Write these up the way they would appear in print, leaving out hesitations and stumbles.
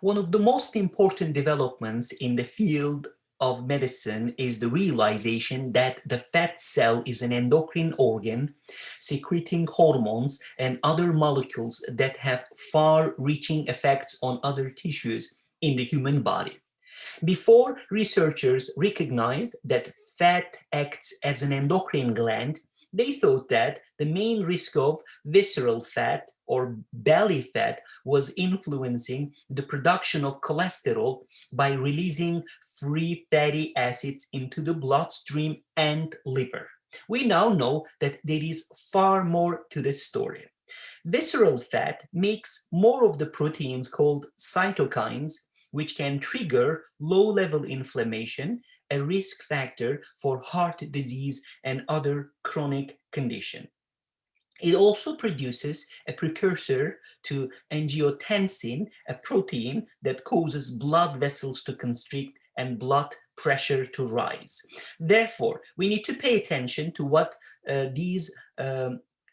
One of the most important developments in the field of medicine is the realization that the fat cell is an endocrine organ secreting hormones and other molecules that have far-reaching effects on other tissues in the human body. Before researchers recognized that fat acts as an endocrine gland, they thought that the main risk of visceral fat or belly fat was influencing the production of cholesterol by releasing free fatty acids into the bloodstream and liver. We now know that there is far more to this story. Visceral fat makes more of the proteins called cytokines, which can trigger low-level inflammation, a risk factor for heart disease and other chronic conditions. It also produces a precursor to angiotensin, a protein that causes blood vessels to constrict and blood pressure to rise. Therefore, we need to pay attention to what these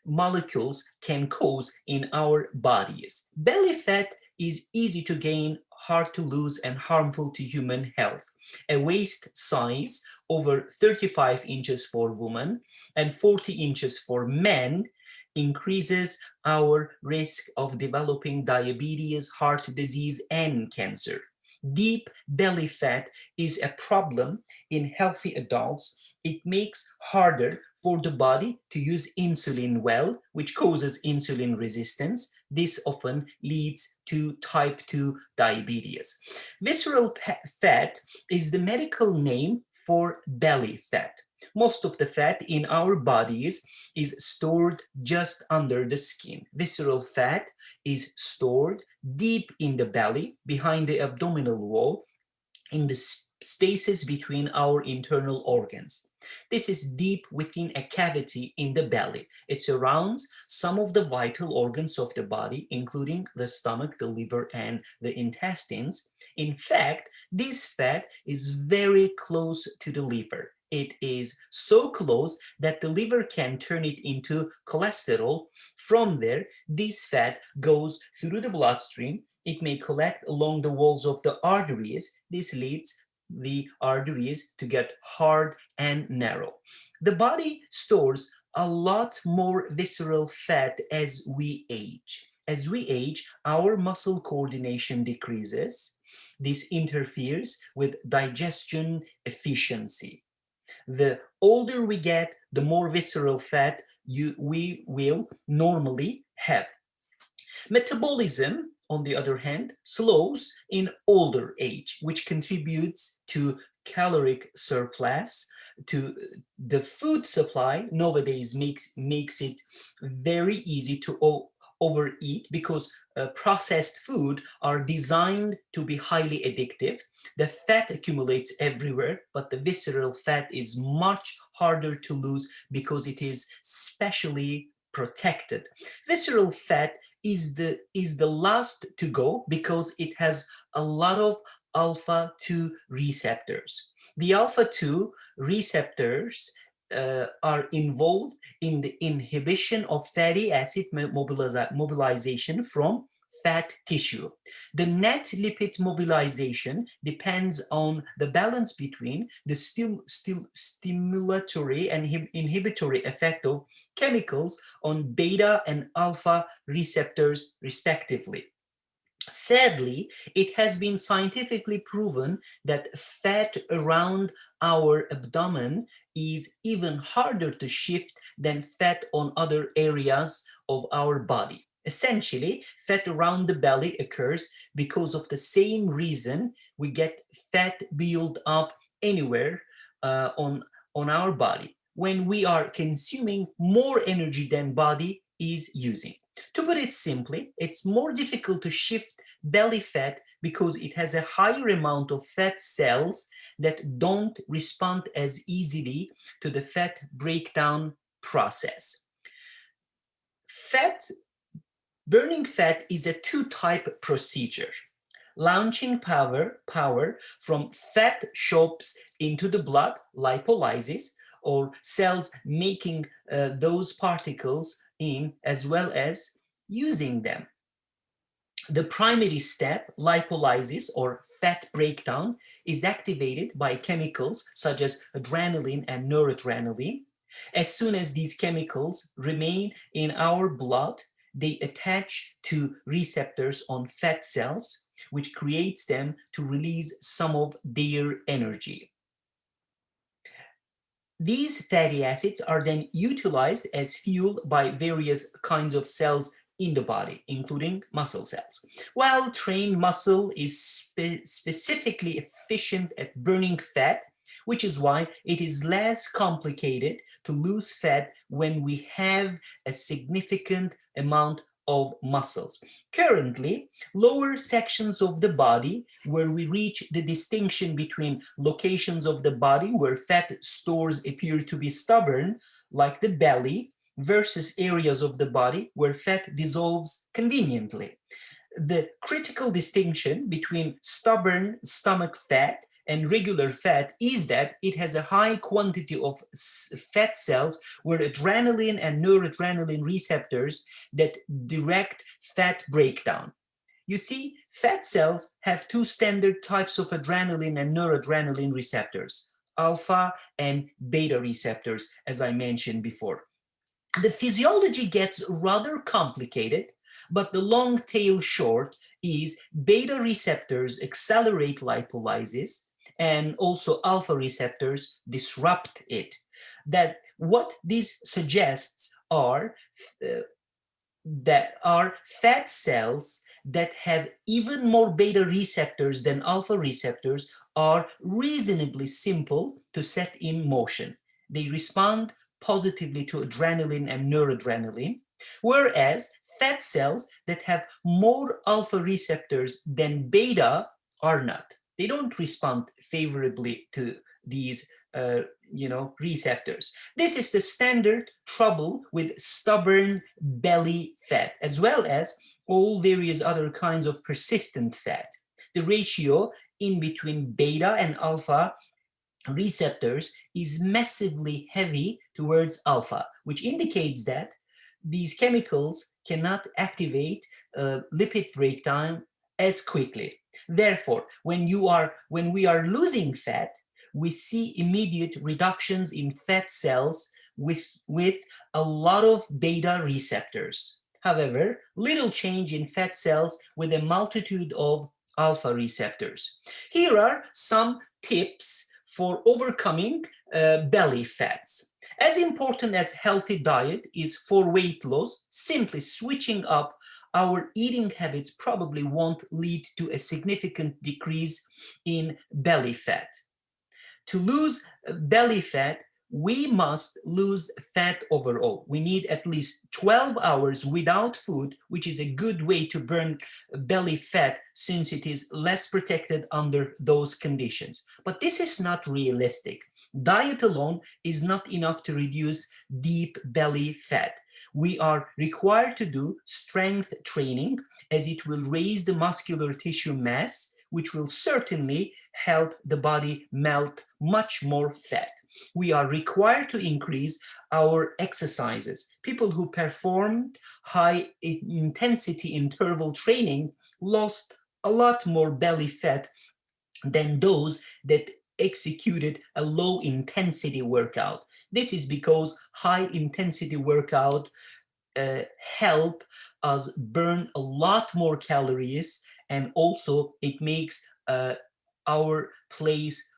molecules can cause in our bodies. Belly fat is easy to gain, hard to lose, and harmful to human health. A waist size over 35 inches for women and 40 inches for men increases our risk of developing diabetes, heart disease, and cancer. Deep belly fat is a problem in healthy adults. It makes harder for the body to use insulin well, which causes insulin resistance. This often leads to type 2 diabetes. Visceral fat is the medical name for belly fat. Most of the fat in our bodies is stored just under the skin. Visceral fat is stored deep in the belly, behind the abdominal wall, in the spaces between our internal organs. This is deep within a cavity in the belly. It surrounds some of the vital organs of the body, including the stomach, the liver, and the intestines. In fact, this fat is very close to the liver. It is so close that the liver can turn it into cholesterol. From there, this fat goes through the bloodstream. It may collect along the walls of the arteries. This leads the arteries to get hard and narrow. The body stores a lot more visceral fat as we age. As we age, our muscle coordination decreases. This interferes with digestion efficiency. The older we get, the more visceral fat we will normally have. Metabolism, on the other hand, slows in older age, which contributes to caloric surplus. To the food supply nowadays makes it very easy to overeat because processed food are designed to be highly addictive. The fat accumulates everywhere, but the visceral fat is much harder to lose because it is specially protected. Visceral fat is the last to go because it has a lot of alpha 2 receptors. The alpha 2 receptors are involved in the inhibition of fatty acid mobilization from fat tissue. The net lipid mobilization depends on the balance between the stimulatory and inhibitory effect of chemicals on beta and alpha receptors, respectively. Sadly, it has been scientifically proven that fat around our abdomen is even harder to shift than fat on other areas of our body. Essentially, fat around the belly occurs because of the same reason we get fat build up anywhere on our body when we are consuming more energy than body is using. To put it simply, it's more difficult to shift belly fat because it has a higher amount of fat cells that don't respond as easily to the fat breakdown process. Burning fat is a two-type procedure. Launching power from fat shops into the blood, lipolysis, or cells making those particles in, as well as using them. The primary step, lipolysis or fat breakdown, is activated by chemicals such as adrenaline and noradrenaline. As soon as these chemicals remain in our blood, they attach to receptors on fat cells, which creates them to release some of their energy. These fatty acids are then utilized as fuel by various kinds of cells in the body, including muscle cells. While trained muscle is specifically efficient at burning fat, which is why it is less complicated to lose fat when we have a significant amount of muscles. Currently, lower sections of the body, where we reach the distinction between locations of the body where fat stores appear to be stubborn, like the belly, versus areas of the body where fat dissolves conveniently. The critical distinction between stubborn stomach fat and regular fat is that it has a high quantity of fat cells where adrenaline and noradrenaline receptors that direct fat breakdown. You see, fat cells have two standard types of adrenaline and noradrenaline receptors, alpha and beta receptors, as I mentioned before. The physiology gets rather complicated, but the long tail short is beta receptors accelerate lipolysis and also alpha receptors disrupt it. That what this suggests uh, are fat cells that have even more beta receptors than alpha receptors are reasonably simple to set in motion. They respond positively to adrenaline and noradrenaline, whereas fat cells that have more alpha receptors than beta are not. They don't respond favorably to these receptors. This is the standard trouble with stubborn belly fat, as well as all various other kinds of persistent fat. The ratio in between beta and alpha receptors is massively heavy towards alpha, which indicates that these chemicals cannot activate lipid breakdown as quickly. Therefore, when we are losing fat, we see immediate reductions in fat cells with a lot of beta receptors. However, little change in fat cells with a multitude of alpha receptors. Here are some tips for overcoming belly fats. As important as healthy diet is for weight loss, simply switching up our eating habits probably won't lead to a significant decrease in belly fat. To lose belly fat, we must lose fat overall. We need at least 12 hours without food, which is a good way to burn belly fat since it is less protected under those conditions. But this is not realistic. Diet alone is not enough to reduce deep belly fat. We are required to do strength training, as it will raise the muscular tissue mass, which will certainly help the body melt much more fat. We are required to increase our exercises. People who performed high intensity interval training lost a lot more belly fat than those that executed a low intensity workout. This is because high intensity workout help us burn a lot more calories, and also it makes our place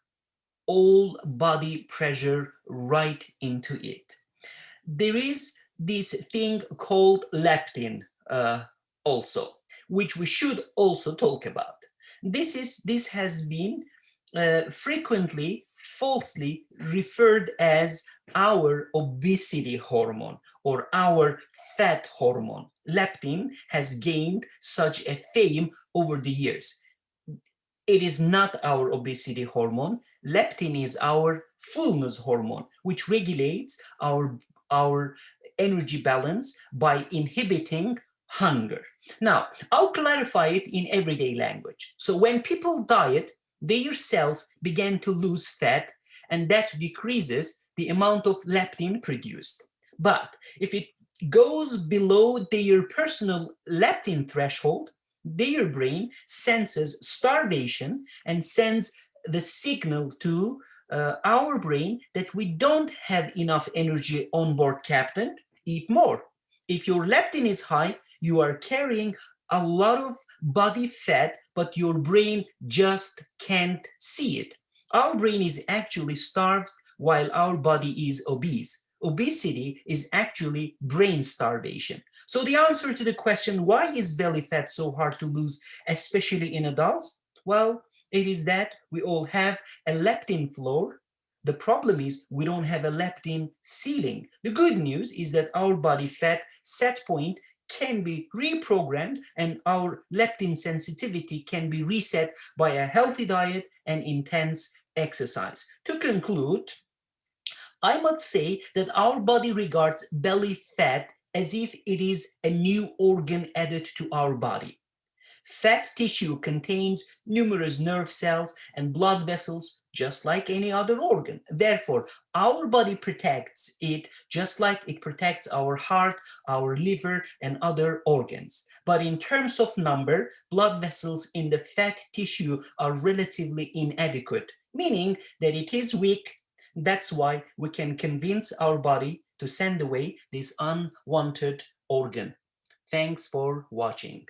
all body pressure right into it. There is this thing called leptin also, which we should also talk about. This has been frequently falsely referred as our obesity hormone or our fat hormone. Leptin has gained such a fame over the years. It is not our obesity hormone. Leptin is our fullness hormone, which regulates our energy balance by inhibiting hunger. Now, I'll clarify it in everyday language. So when people diet, their cells begin to lose fat, and that decreases the amount of leptin produced. But if it goes below their personal leptin threshold, their brain senses starvation and sends the signal to our brain that we don't have enough energy on board, Captain. Eat more. If your leptin is high, you are carrying a lot of body fat, but your brain just can't see it. Our brain is actually starved while our body is obese. Obesity is actually brain starvation. So the answer to the question, why is belly fat so hard to lose, especially in adults? Well, it is that we all have a leptin floor. The problem is we don't have a leptin ceiling. The good news is that our body fat set point can be reprogrammed and our leptin sensitivity can be reset by a healthy diet and intense exercise. To conclude, I must say that our body regards belly fat as if it is a new organ added to our body. Fat tissue contains numerous nerve cells and blood vessels, just like any other organ. Therefore, our body protects it just like it protects our heart, our liver, and other organs. But in terms of number, blood vessels in the fat tissue are relatively inadequate, meaning that it is weak. That's why we can convince our body to send away this unwanted organ. Thanks for watching.